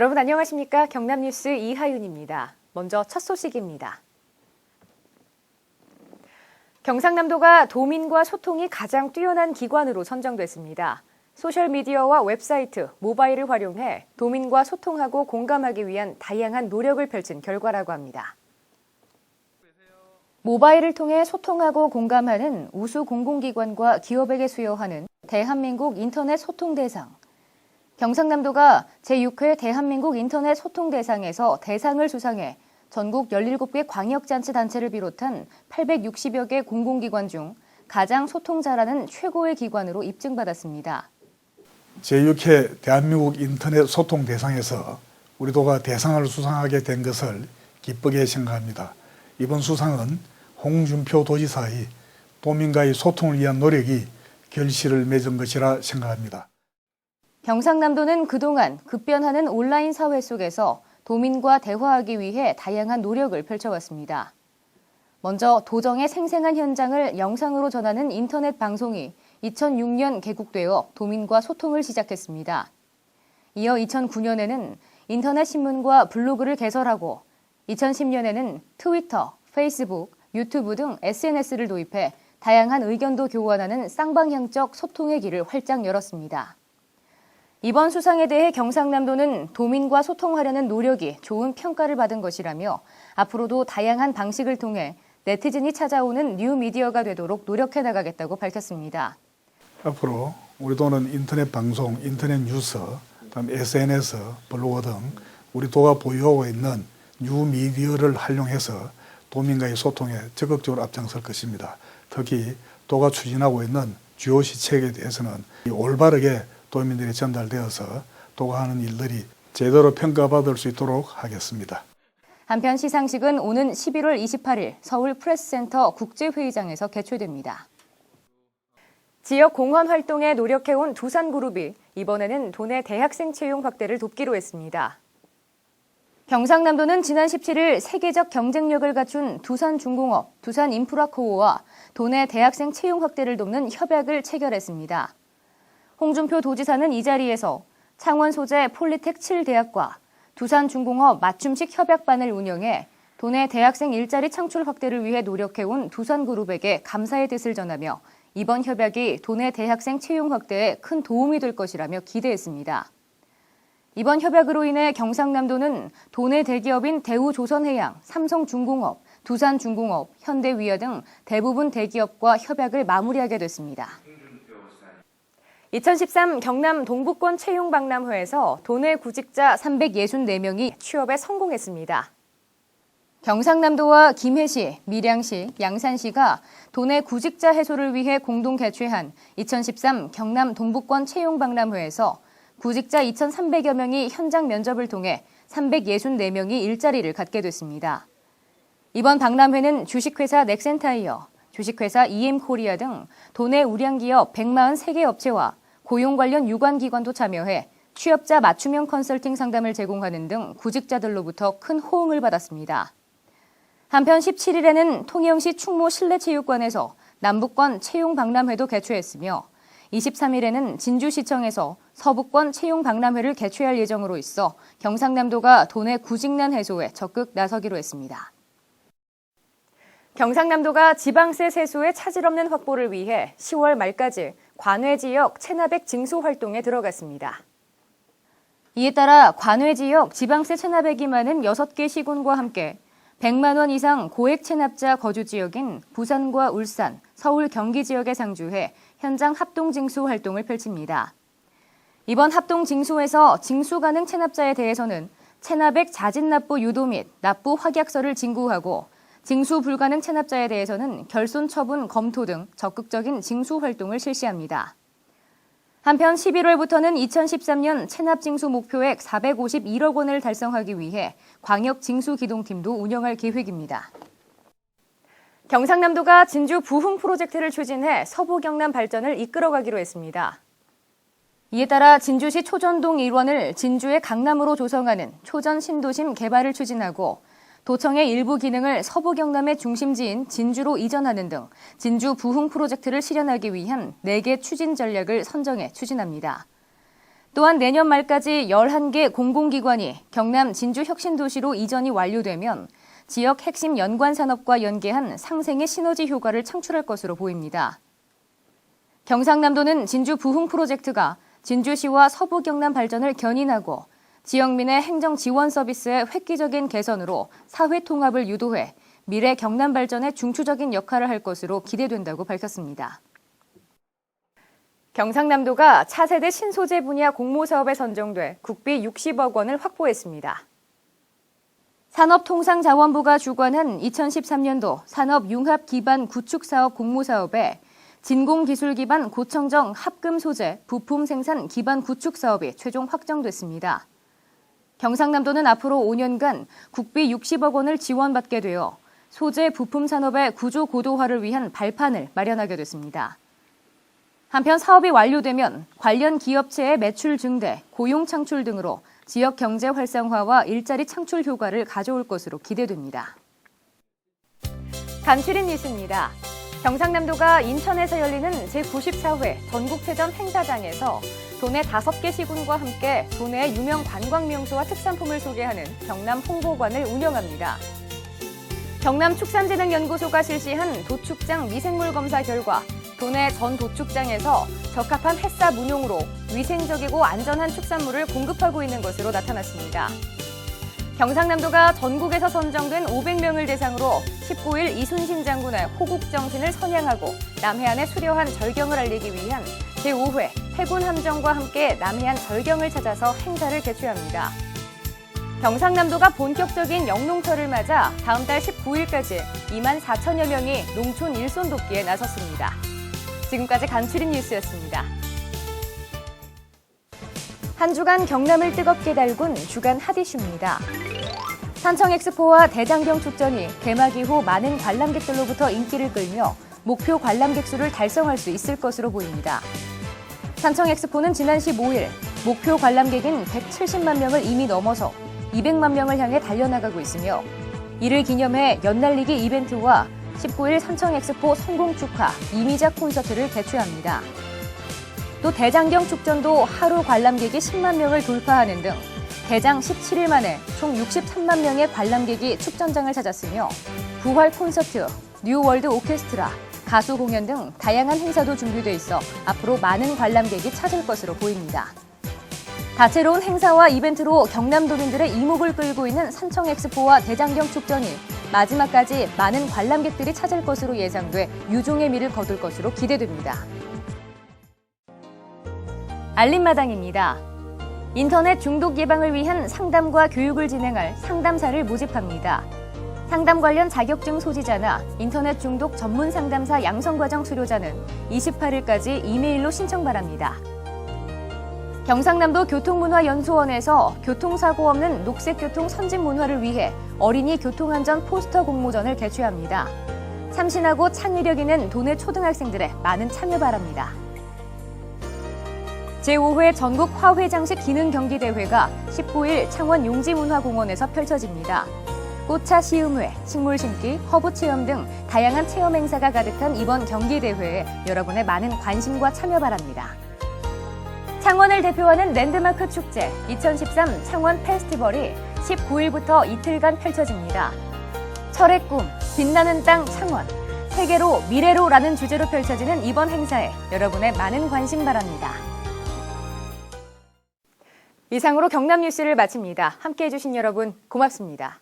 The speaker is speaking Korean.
여러분 안녕하십니까? 경남뉴스 이하윤입니다. 먼저 첫 소식입니다. 경상남도가 도민과 소통이 가장 뛰어난 기관으로 선정됐습니다. 소셜미디어와 웹사이트, 모바일을 활용해 도민과 소통하고 공감하기 위한 다양한 노력을 펼친 결과라고 합니다. 모바일을 통해 소통하고 공감하는 우수 공공기관과 기업에게 수여하는 대한민국 인터넷 소통대상. 경상남도가 제6회 대한민국 인터넷 소통대상에서 대상을 수상해 전국 17개 광역자치단체를 비롯한 860여 개 공공기관 중 가장 소통 잘하는 최고의 기관으로 입증받았습니다. 제6회 대한민국 인터넷 소통대상에서 우리 도가 대상을 수상하게 된 것을 기쁘게 생각합니다. 이번 수상은 홍준표 도지사의 도민과의 소통을 위한 노력이 결실을 맺은 것이라 생각합니다. 경상남도는 그동안 급변하는 온라인 사회 속에서 도민과 대화하기 위해 다양한 노력을 펼쳐왔습니다. 먼저 도정의 생생한 현장을 영상으로 전하는 인터넷 방송이 2006년 개국되어 도민과 소통을 시작했습니다. 이어 2009년에는 인터넷 신문과 블로그를 개설하고 2010년에는 트위터, 페이스북, 유튜브 등 SNS를 도입해 다양한 의견도 교환하는 쌍방향적 소통의 길을 활짝 열었습니다. 이번 수상에 대해 경상남도는 도민과 소통하려는 노력이 좋은 평가를 받은 것이라며 앞으로도 다양한 방식을 통해 네티즌이 찾아오는 뉴미디어가 되도록 노력해 나가겠다고 밝혔습니다. 앞으로 우리 도는 인터넷 방송, 인터넷 뉴스, 그다음 SNS, 블로그 등 우리 도가 보유하고 있는 뉴미디어를 활용해서 도민과의 소통에 적극적으로 앞장설 것입니다. 특히 도가 추진하고 있는 주요 시책에 대해서는 올바르게 도민들이 전달되어서 도가 하는 일들이 제대로 평가받을 수 있도록 하겠습니다. 한편 시상식은 오는 11월 28일 서울 프레스센터 국제회의장에서 개최됩니다. 지역 공헌 활동에 노력해온 두산그룹이 이번에는 도내 대학생 채용 확대를 돕기로 했습니다. 경상남도는 지난 17일 세계적 경쟁력을 갖춘 두산중공업, 두산인프라코어와 도내 대학생 채용 확대를 돕는 협약을 체결했습니다. 홍준표 도지사는 이 자리에서 창원 소재 폴리텍 7대학과 두산중공업 맞춤식 협약반을 운영해 도내 대학생 일자리 창출 확대를 위해 노력해온 두산그룹에게 감사의 뜻을 전하며 이번 협약이 도내 대학생 채용 확대에 큰 도움이 될 것이라며 기대했습니다. 이번 협약으로 인해 경상남도는 도내 대기업인 대우조선해양, 삼성중공업, 두산중공업, 현대위아 등 대부분 대기업과 협약을 마무리하게 됐습니다. 2013 경남 동부권 채용박람회에서 도내 구직자 364명이 취업에 성공했습니다. 경상남도와 김해시, 밀양시, 양산시가 도내 구직자 해소를 위해 공동 개최한 2013 경남 동부권 채용박람회에서 구직자 2,300여 명이 현장 면접을 통해 364명이 일자리를 갖게 됐습니다. 이번 박람회는 주식회사 넥센타이어, 주식회사 EM코리아 등 도내 우량기업 143개 업체와 고용 관련 유관기관도 참여해 취업자 맞춤형 컨설팅 상담을 제공하는 등 구직자들로부터 큰 호응을 받았습니다. 한편 17일에는 통영시 충무 실내체육관에서 남북권 채용박람회도 개최했으며 23일에는 진주시청에서 서부권 채용박람회를 개최할 예정으로 있어 경상남도가 도내 구직난 해소에 적극 나서기로 했습니다. 경상남도가 지방세 세수의 차질 없는 확보를 위해 10월 말까지 관외 지역 체납액 징수 활동에 들어갔습니다. 이에 따라 관외 지역 지방세 체납액이 많은 6개 시군과 함께 100만 원 이상 고액 체납자 거주 지역인 부산과 울산, 서울, 경기 지역에 상주해 현장 합동 징수 활동을 펼칩니다. 이번 합동 징수에서 징수 가능 체납자에 대해서는 체납액 자진 납부 유도 및 납부 확약서를 징구하고 징수 불가능 체납자에 대해서는 결손 처분 검토 등 적극적인 징수 활동을 실시합니다. 한편 11월부터는 2013년 체납 징수 목표액 451억 원을 달성하기 위해 광역 징수 기동팀도 운영할 계획입니다. 경상남도가 진주 부흥 프로젝트를 추진해 서부 경남 발전을 이끌어가기로 했습니다. 이에 따라 진주시 초전동 1원을 진주의 강남으로 조성하는 초전 신도심 개발을 추진하고 도청의 일부 기능을 서부 경남의 중심지인 진주로 이전하는 등 진주 부흥 프로젝트를 실현하기 위한 4개 추진 전략을 선정해 추진합니다. 또한 내년 말까지 11개 공공기관이 경남 진주 혁신도시로 이전이 완료되면 지역 핵심 연관 산업과 연계한 상생의 시너지 효과를 창출할 것으로 보입니다. 경상남도는 진주 부흥 프로젝트가 진주시와 서부 경남 발전을 견인하고 지역민의 행정 지원 서비스의 획기적인 개선으로 사회 통합을 유도해 미래 경남 발전에 중추적인 역할을 할 것으로 기대된다고 밝혔습니다. 경상남도가 차세대 신소재 분야 공모사업에 선정돼 국비 60억 원을 확보했습니다. 산업통상자원부가 주관한 2013년도 산업융합기반 구축사업 공모사업에 진공기술 기반 고청정 합금 소재 부품 생산 기반 구축 사업이 최종 확정됐습니다. 경상남도는 앞으로 5년간 국비 60억 원을 지원받게 되어 소재 부품 산업의 구조 고도화를 위한 발판을 마련하게 됐습니다. 한편 사업이 완료되면 관련 기업체의 매출 증대, 고용 창출 등으로 지역 경제 활성화와 일자리 창출 효과를 가져올 것으로 기대됩니다. 간추린 뉴스입니다. 경상남도가 인천에서 열리는 제94회 전국체전 행사장에서 도내 5개 시군과 함께 도내의 유명 관광명소와 특산품을 소개하는 경남 홍보관을 운영합니다. 경남축산진흥연구소가 실시한 도축장 미생물 검사 결과 도내 전 도축장에서 적합한 햇삽 운용으로 위생적이고 안전한 축산물을 공급하고 있는 것으로 나타났습니다. 경상남도가 전국에서 선정된 500명을 대상으로 19일 이순신 장군의 호국정신을 선양하고 남해안의 수려한 절경을 알리기 위한 제5회 해군함정과 함께 남해안 절경을 찾아서 행사를 개최합니다. 경상남도가 본격적인 영농철을 맞아 다음 달 19일까지 2만 4천여 명이 농촌 일손 돕기에 나섰습니다. 지금까지 간추린 뉴스였습니다. 한 주간 경남을 뜨겁게 달군 주간 핫이슈입니다. 산청엑스포와 대장경 축전이 개막 이후 많은 관람객들로부터 인기를 끌며 목표 관람객 수를 달성할 수 있을 것으로 보입니다. 산청엑스포는 지난 15일 목표 관람객인 170만 명을 이미 넘어서 200만 명을 향해 달려나가고 있으며 이를 기념해 연날리기 이벤트와 19일 산청엑스포 성공 축하 이미작 콘서트를 개최합니다. 또 대장경 축전도 하루 관람객이 10만 명을 돌파하는 등 개장 17일 만에 총 63만 명의 관람객이 축전장을 찾았으며 부활 콘서트, 뉴월드 오케스트라, 가수 공연 등 다양한 행사도 준비돼 있어 앞으로 많은 관람객이 찾을 것으로 보입니다. 다채로운 행사와 이벤트로 경남도민들의 이목을 끌고 있는 산청엑스포와 대장경 축전이 마지막까지 많은 관람객들이 찾을 것으로 예상돼 유종의 미를 거둘 것으로 기대됩니다. 알림마당입니다. 인터넷 중독 예방을 위한 상담과 교육을 진행할 상담사를 모집합니다. 상담 관련 자격증 소지자나 인터넷 중독 전문 상담사 양성과정 수료자는 28일까지 이메일로 신청 바랍니다. 경상남도 교통문화연수원에서 교통사고 없는 녹색교통 선진 문화를 위해 어린이 교통안전 포스터 공모전을 개최합니다. 참신하고 창의력 있는 도내 초등학생들의 많은 참여 바랍니다. 제5회 전국 화훼장식 기능 경기대회가 19일 창원 용지문화공원에서 펼쳐집니다. 꽃차 시음회, 식물 심기, 허브 체험 등 다양한 체험 행사가 가득한 이번 경기대회에 여러분의 많은 관심과 참여 바랍니다. 창원을 대표하는 랜드마크 축제 2013 창원 페스티벌이 19일부터 이틀간 펼쳐집니다. 철의 꿈, 빛나는 땅 창원, 세계로 미래로라는 주제로 펼쳐지는 이번 행사에 여러분의 많은 관심 바랍니다. 이상으로 경남 뉴스를 마칩니다. 함께해 주신 여러분 고맙습니다.